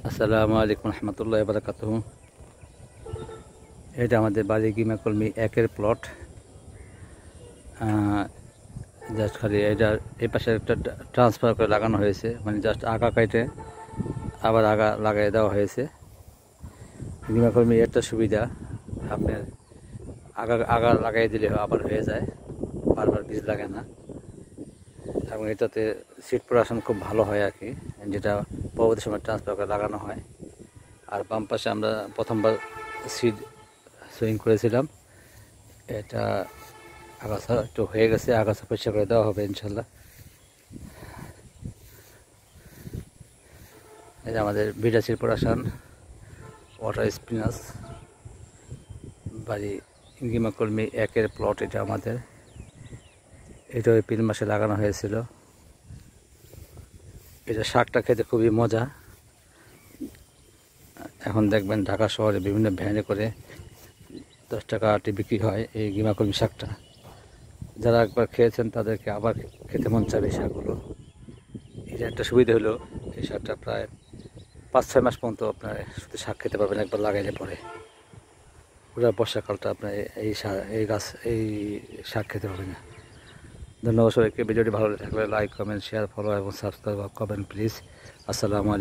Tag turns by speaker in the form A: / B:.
A: আসসালামু আলাইকুম রহমতুল্লাহ বারাকাতুহু। এটা আমাদের বাড়ি গিমা কলমি একের প্লট। জাস্ট খালি এটা এই পাশে একটা ট্রান্সফার করে লাগানো হয়েছে, মানে জাস্ট আগা কাটে আবার আগা লাগাই দেওয়া হয়েছে। গিমা কলমি একটা সুবিধা, আপনার আগা আগা লাগাই দিলে আবার হয়ে যায়, বারবার বীজ লাগে না, এবং এটাতে সিড প্রোডাকশন খুব ভালো হয় আর কি, যেটা পরবর্তী সময় ট্রান্সফার করে লাগানো হয়। আর বাম পাশে আমরা প্রথমবার সিড সুইং করেছিলাম, এটা আগাছা একটু হয়ে গেছে, আগাছা পরিষ্কার করে দেওয়া হবে ইনশাল্লাহ। এই যে আমাদের beta seed production water spinach বাড়ি গিমা কলমি একের প্লট। এটা আমাদের এটা এপ্রিল মাসে লাগানো হয়েছিল। এটা শাকটা খেতে খুবই মজা। এখন দেখবেন ঢাকা শহরে বিভিন্ন ভ্যানে করে 10 টাকা আটি বিক্রি হয় এই গিমা কলমি শাকটা। যারা একবার খেয়েছেন তাদেরকে আবার খেতে মন চাবে এই শাকগুলো। এটা একটা সুবিধা হলো, এই শাকটা প্রায় 5-6 মাস পর্যন্ত আপনার শুধু শাক খেতে পারবেন একবার লাগাইলে পরে। পুরো বর্ষাকালটা আপনার এই গাছ এই শাক খেতে পারবেন না। ধন্যবাদ সবাইকে। ভিডিওটি ভালো লাগলে লাইক, কমেন্ট, শেয়ার, ফলো এবং সাবস্ক্রাইব করবেন প্লিজ। আসসালামু আলাইকুম।